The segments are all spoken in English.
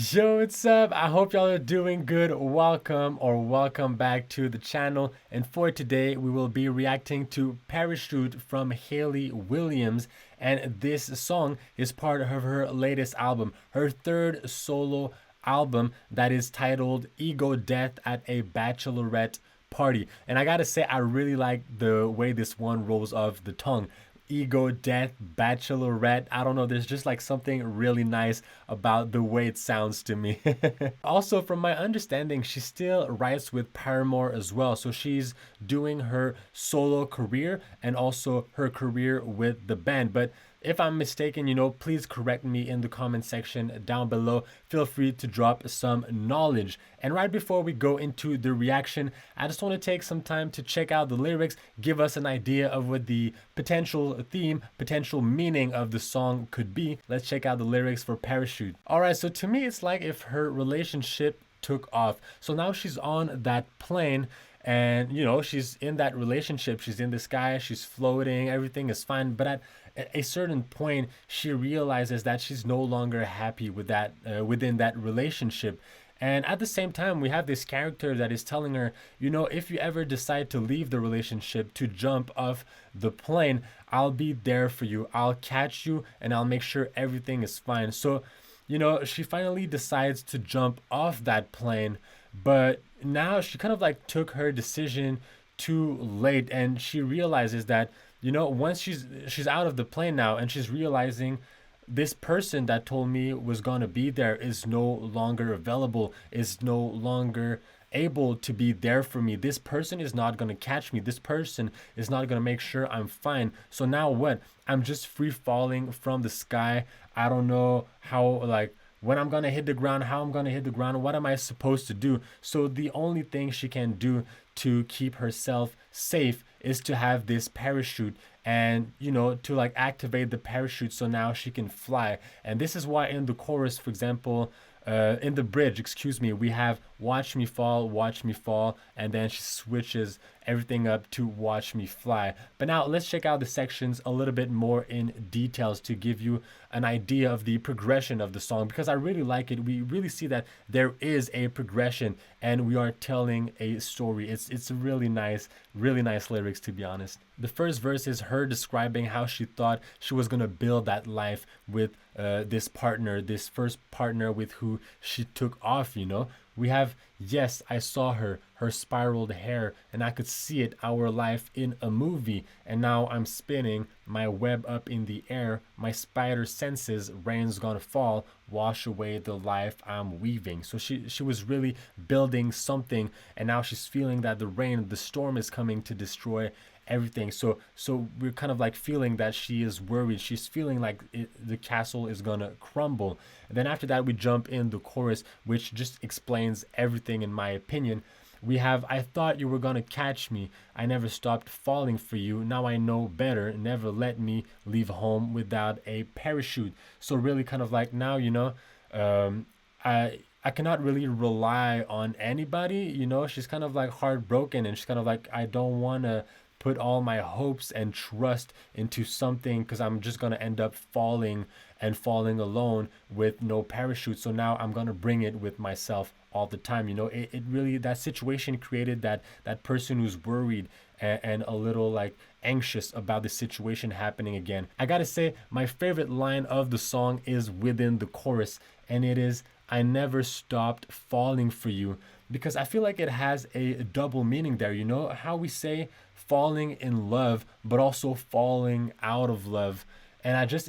Yo, what's up? I hope y'all are doing good. Welcome back to the channel. And for today, we will be reacting to Parachute from Hayley Williams. And this song is part of her latest album, her third solo album that is titled Ego Death at a Bachelorette Party. And I gotta say, I really like the way this one rolls off the tongue. Ego Death Bachelorette. I don't know, there's just like something really nice about the way it sounds to me. Also, from my understanding, she still writes with Paramore as well. So she's doing her solo career and also her career with the band. But if I'm mistaken, please correct me in the comment section down below. Feel free to drop some knowledge. And right before we go into the reaction, I just want to take some time to check out the lyrics, give us an idea of what the potential theme, potential meaning of the song could be. Let's check out the lyrics for Parachute. All right, so to me, it's like if her relationship took off. So now she's on that plane and she's in that relationship, she's in the sky, she's floating, everything is fine, but at a certain point she realizes that she's no longer happy with that within that relationship. And at the same time, we have this character that is telling her, if you ever decide to leave the relationship, to jump off the plane, I'll be there for you, I'll catch you, and I'll make sure everything is fine. So she finally decides to jump off that plane, but now she kind of like took her decision too late, and she realizes that once she's out of the plane now, and she's realizing this person that told me was going to be there is no longer available, is no longer able to be there for me. This person is not going to catch me. This person is not going to make sure I'm fine. So now what? I'm just free falling from the sky. I don't know how, like, when I'm going to hit the ground, how I'm going to hit the ground, what am I supposed to do? So the only thing she can do to keep herself safe is to have this parachute and to like activate the parachute so now she can fly. And this is why in the chorus, for example, in the bridge, excuse me, we have watch me fall, and then she switches everything up to watch me fly. But now let's check out the sections a little bit more in details to give you an idea of the progression of the song, because I really like it. We really see that there is a progression and we are telling a story. It's really nice lyrics, to be honest. The first verse is her describing how she thought she was gonna build that life with this partner, this first partner with who she took off. We have, yes, I saw her spiraled hair, and I could see it, our life in a movie. And now I'm spinning my web up in the air, my spider senses, rain's gonna fall, wash away the life I'm weaving. So she was really building something, and now she's feeling that the rain, the storm is coming to destroy everything. So we're kind of like feeling that she is worried. She's feeling like the castle is gonna crumble. And then after that, we jump in the chorus, which just explains everything in my opinion. We have, I thought you were gonna catch me, I never stopped falling for you, now I know better, never let me leave home without a parachute. So really kind of like now, I cannot really rely on anybody. She's kind of like heartbroken, and she's kind of like, I don't want to put all my hopes and trust into something, because I'm just going to end up falling alone with no parachute. So now I'm going to bring it with myself all the time. It really, that situation created that person who's worried and a little like anxious about the situation happening again. I gotta say, my favorite line of the song is within the chorus, and it is, I never stopped falling for you, because I feel like it has a double meaning there. How we say falling in love, but also falling out of love. And I just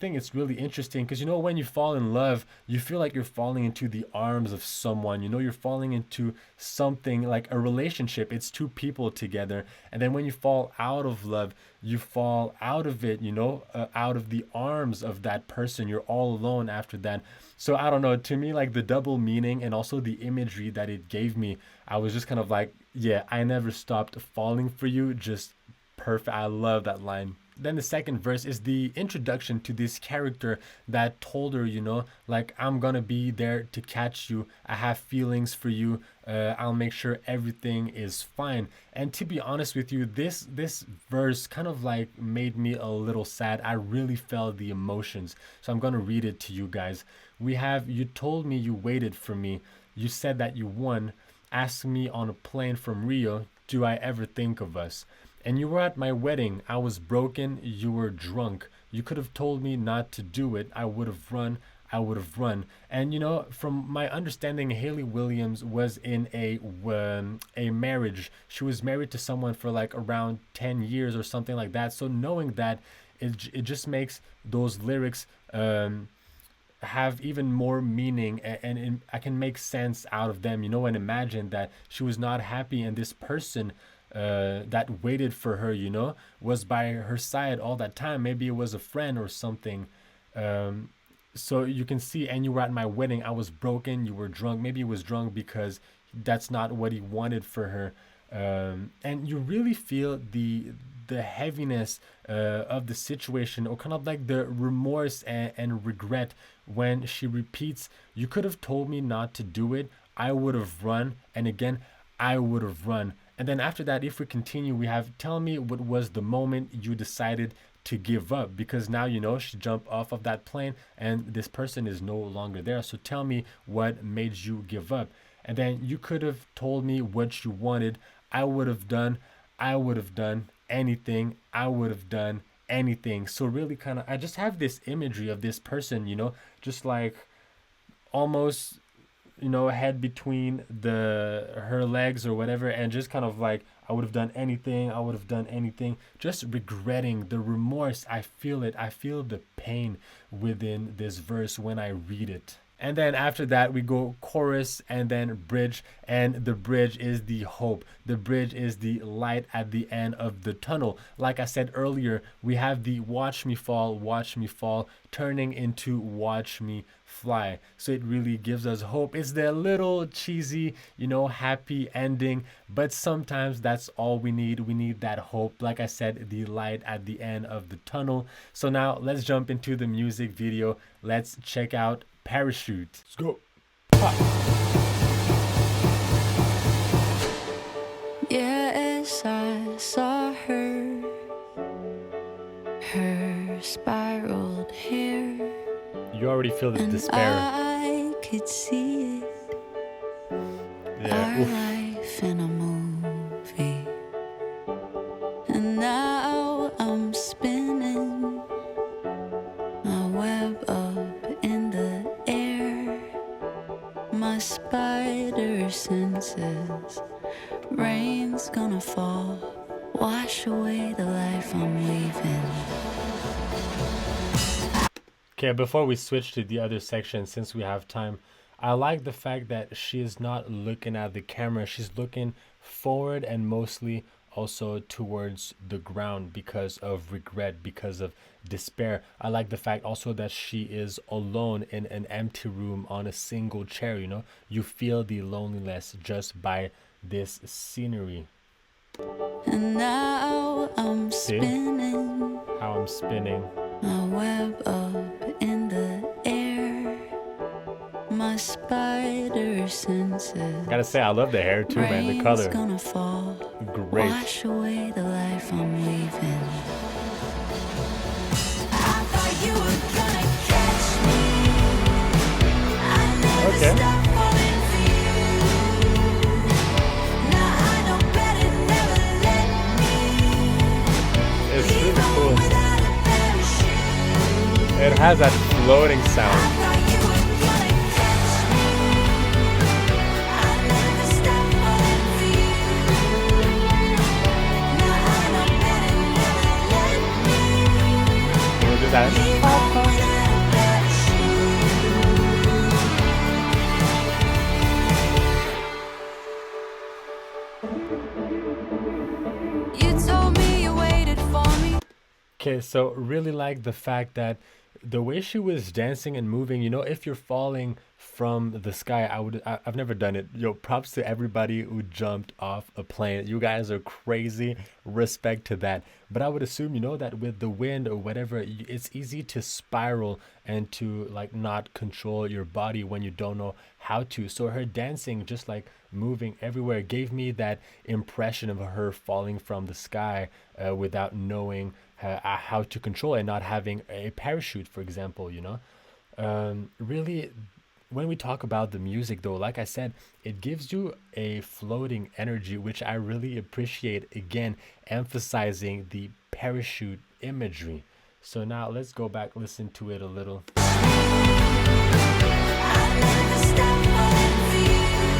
think it's really interesting, because when you fall in love, you feel like you're falling into the arms of someone. You're falling into something like a relationship. It's two people together. And then when you fall out of love, you fall out of it, out of the arms of that person. You're all alone after that. So I don't know, to me, like the double meaning and also the imagery that it gave me, I was just kind of like, yeah, I never stopped falling for you. Just perfect. I love that line. Then the second verse is the introduction to this character that told her, like, I'm gonna be there to catch you. I have feelings for you. I'll make sure everything is fine. And to be honest with you, this verse kind of like made me a little sad. I really felt the emotions. So I'm gonna read it to you guys. We have, you told me you waited for me. You said that you won. Asked me on a plane from Rio, do I ever think of us? And you were at my wedding. I was broken. You were drunk. You could have told me not to do it. I would have run. I would have run. And you know, from my understanding, Hayley Williams was in a marriage. She was married to someone for like around 10 years or something like that. So knowing that, it just makes those lyrics have even more meaning, and I can make sense out of them, you know, and imagine that she was not happy, and this person that waited for her, you know, was by her side all that time. Maybe it was a friend or something. Um, so you can see, and you were at my wedding. I was broken. You were drunk. Maybe he was drunk because that's not what he wanted for her. And you really feel the heaviness of the situation, or kind of like the remorse and regret when she repeats, "You could have told me not to do it. I would have run." And again, "I would have run." And then after that, if we continue, we have, "Tell me what was the moment you decided to give up," because now, you know, she jumped off of that plane and this person is no longer there. So tell me what made you give up. And then, "You could have told me what you wanted. I would have done, I would have done anything. I would have done anything." So really kind of, I just have this imagery of this person, you know, just like almost, you know, head between the her legs or whatever, and just kind of like, "I would have done anything. I would have done anything." Just regretting, the remorse. I feel it. I feel the pain within this verse when I read it. And then after that, we go chorus and then bridge. And the bridge is the hope. The bridge is the light at the end of the tunnel. Like I said earlier, we have the watch me fall, turning into watch me fly. So it really gives us hope. It's the little cheesy, you know, happy ending, but sometimes that's all we need. We need that hope. Like I said, the light at the end of the tunnel. So now let's jump into the music video. Let's check out Parachute. Let's go. Yes, I saw her spiraled hair. You already feel the despair. I could see it. Yeah. Our life in a movie. And now I'm spinning my web up in the air. My spider senses. Rain's gonna fall. Wash away the life I'm leaving. Okay, before we switch to the other section, since we have time, I like the fact that she is not looking at the camera. She's looking forward and mostly also towards the ground because of regret, because of despair. I like the fact also that she is alone in an empty room on a single chair, you know. You feel the loneliness just by this scenery. And now I'm See spinning how I'm spinning. my web up in the air. My spider senses. Gotta say, I love the hair too, man. The color. Gonna fall. Great. Wash away the life I'm leaving. I thought you were gonna catch me. I never Okay. stopped falling for you. Now I know better, never let me It's leave really home cool. without a parachute. It has that floating I sound. thought you were gonna catch me. I never stopped falling for you. Now I know better, never let me We'll do that. leave home without a parachute. You told me you waited for me. Okay, so really like the fact that the way she was dancing and moving, you know, if you're falling from the sky, I've never done it. Yo, props to everybody who jumped off a plane. You guys are crazy. Respect to that. But I would assume, you know, that with the wind or whatever, it's easy to spiral and to like not control your body when you don't know how to. So her dancing, just like moving everywhere, gave me that impression of her falling from the sky without knowing how to control and not having a parachute, for example, you know. Really, when we talk about the music, though, like I said, it gives you a floating energy, which I really appreciate. Again, emphasizing the parachute imagery. So now let's go back, listen to it a little.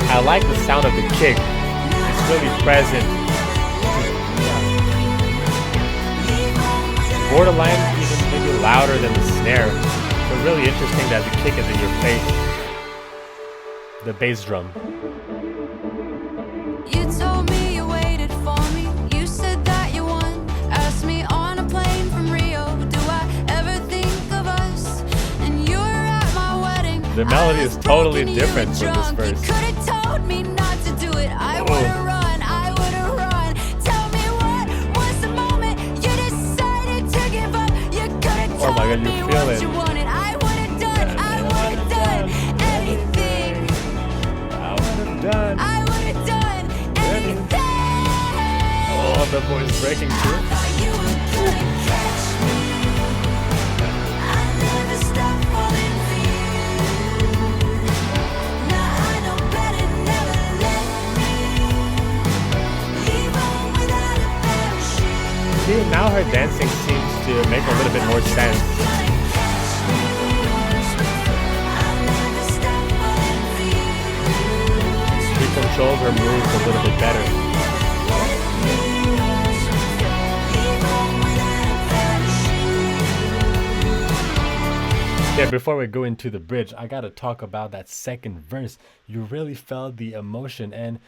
I like the sound of the kick. It's really present. Borderline even maybe louder than the snare. But really interesting that the kick is in your face. The bass drum. You told me you waited for me. You said that you won. Asked me on a plane from Rio. Do I ever think of us? And you were at my wedding. The melody is totally different from this verse. You could have told me not to do it. I would have run. I would have run. Tell me what was the moment you decided to give up. You could have Oh my told God, you me feel what it. you wanted. I would have done. I would have done anything. I would have done. I would have done anything. Oh, the voice breaking through. Thought you were gonna catch me. I never stopped falling for you. Now I know better, never let me leave home without a parachute. See, now her dancing seems to make a little bit more sense. Gonna catch me. I never stopped falling for you. She controls her moves a little bit better. Yeah, before we go into the bridge, I gotta talk about that second verse. You really felt the emotion, and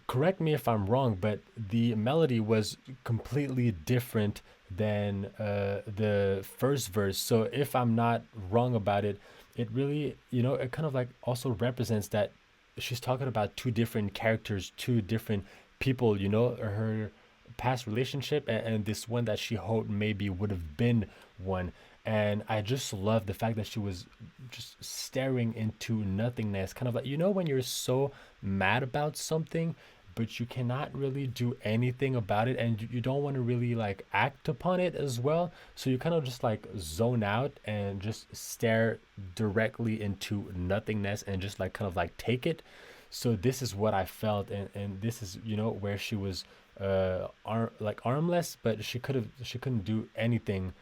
correct me if I'm wrong, but the melody was completely different than the first verse. So if I'm not wrong about it, it really, it kind of like also represents that she's talking about two different characters, two different people, her past relationship and this one that she hoped maybe would have been one. And I just love the fact that she was just staring into nothingness, kind of like, when you're so mad about something, but you cannot really do anything about it, and you don't want to really like act upon it as well. So you kind of just like zone out and just stare directly into nothingness and just like kind of like take it. So this is what I felt, and this is where she was armless, but she couldn't do anything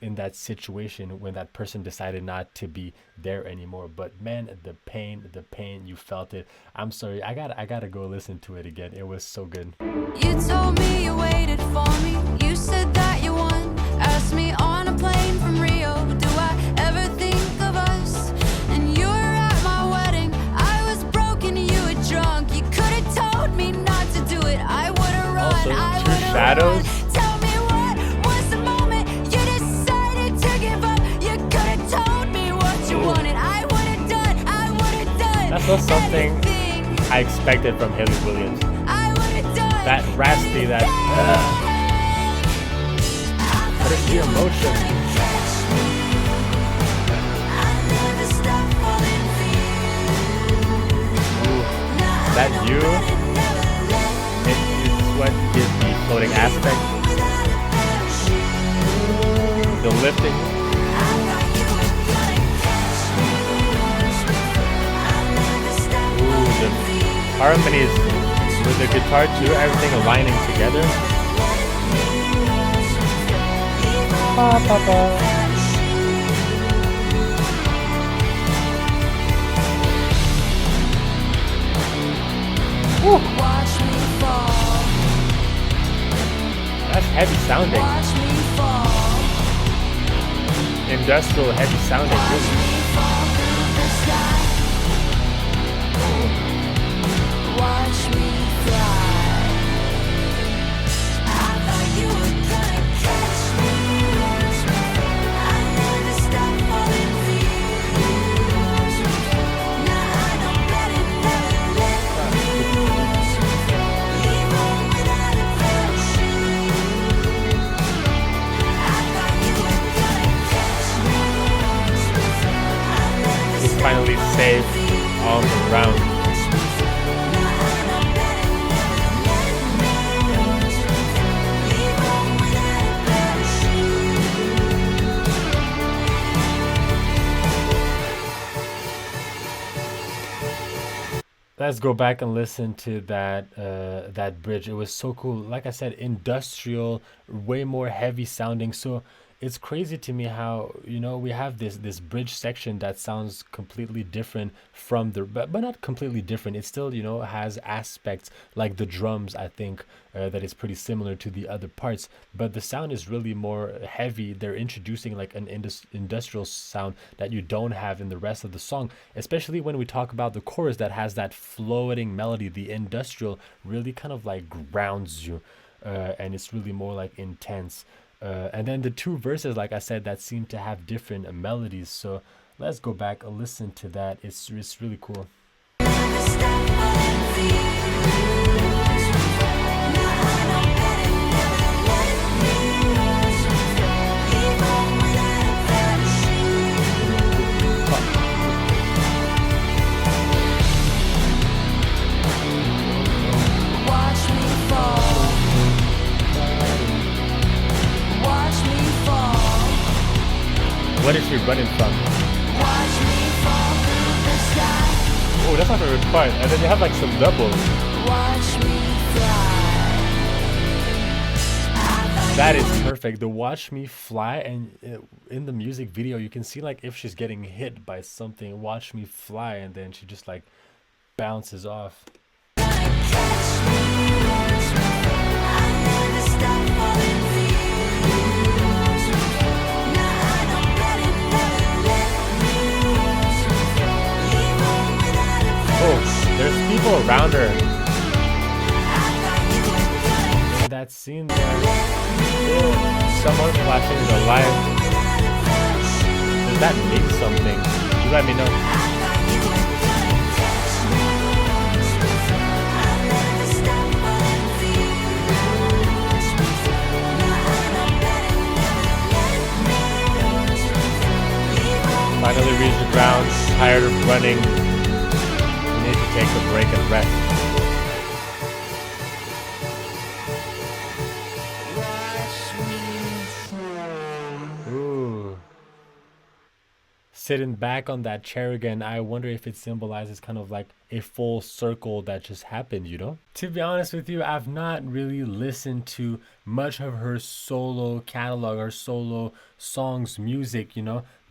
in that situation when that person decided not to be there anymore. But man, the pain, you felt it. I'm sorry, I gotta go listen to it again. It was so good. You told me you waited for me. You said that you won. Asked me on a plane from Rio. Do I ever think of us? And you were at my wedding. I was broken, you were drunk. You could have told me not to do it. I would have run. Also, I two would have shadows. run. Tell me what was the moment you decided to give up. You could have told me what you wanted. I would have done. I would have done. That's not something anything. I expected from Hayley Williams. I would have done. That raspy, that but it's the emotion. Ooh, that you, it's what gives the floating aspect. The lifting. Ooh, the harmonies with the guitar too, everything aligning together. Ba, ba, ba. Woo. Watch me fall. That's heavy sounding. Watch me fall. Industrial heavy sounding. Watch Really. me fall through the sky. Watch me fly. I thought you were gonna catch me. I never stopped falling for you. Now I know better, never let me leave home without a parachute. I thought you were gonna catch me. I never He's finally safe on the ground. Let's go back and listen to that bridge. It was so cool. Like I said, industrial, way more heavy sounding. So it's crazy to me how, we have this bridge section that sounds completely different from but not completely different. It still, has aspects like the drums, I think, that is pretty similar to the other parts, but the sound is really more heavy. They're introducing like an industrial sound that you don't have in the rest of the song, especially when we talk about the chorus that has that floating melody. The industrial really kind of like grounds you, and it's really more like intense. And then the two verses, like I said, that seem to have different melodies. So let's go back and listen to that. It's really cool. Watch me fall. Watch me fall. What is she running from? Watch me fall through the sky. Oh, that's my favorite part. And then you have like some doubles. Watch me fly. That is perfect. The watch me fly, and in the music video, you can see like if she's getting hit by something, watch me fly, and then she just like bounces off. Oh, there's people around her. That scene there, someone flashing the light. Does that mean something? You let me know. Finally reached the ground, tired of running. We need to take a break and rest. Ooh. Sitting back on that chair again, I wonder if it symbolizes kind of like a full circle that just happened. To be honest with you, I've not really listened to much of her solo catalog or solo songs, music,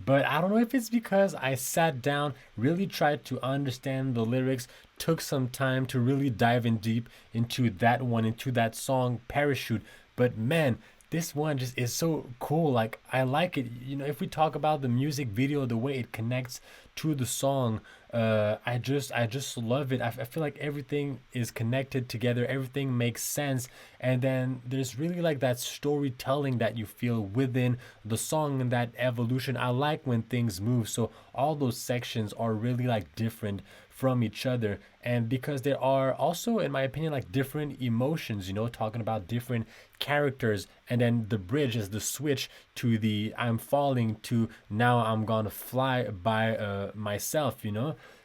but I don't know if it's because I sat down, really tried to understand the lyrics, took some time to really dive in deep into that song, Parachute. But man, this one just is so cool. Like I like it. If we talk about the music video, the way it connects to the song, I just love it. I feel like everything is connected together. Everything makes sense, and then there's really like that storytelling that you feel within the song and that evolution. I like when things move. So all those sections are really like different from each other, and because there are also, in my opinion, like different emotions, talking about different characters, and then the bridge is the switch to the I'm falling to now I'm gonna fly by myself.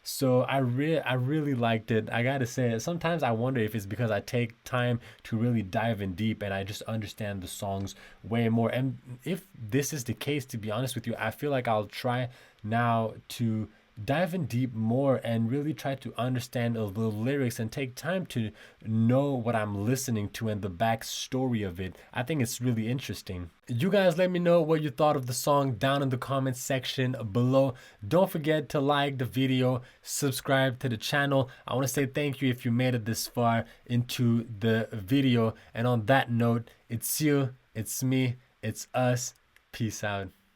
So I really liked it. I gotta say, sometimes I wonder if it's because I take time to really dive in deep and I just understand the songs way more. And if this is the case, to be honest with you, I feel like I'll try now to dive in deep more and really try to understand the lyrics and take time to know what I'm listening to and the backstory of it. I think it's really interesting. You guys let me know what you thought of the song down in the comments section below. Don't forget to like the video, subscribe to the channel. I want to say thank you if you made it this far into the video. And on that note, it's you, it's me, it's us. Peace out.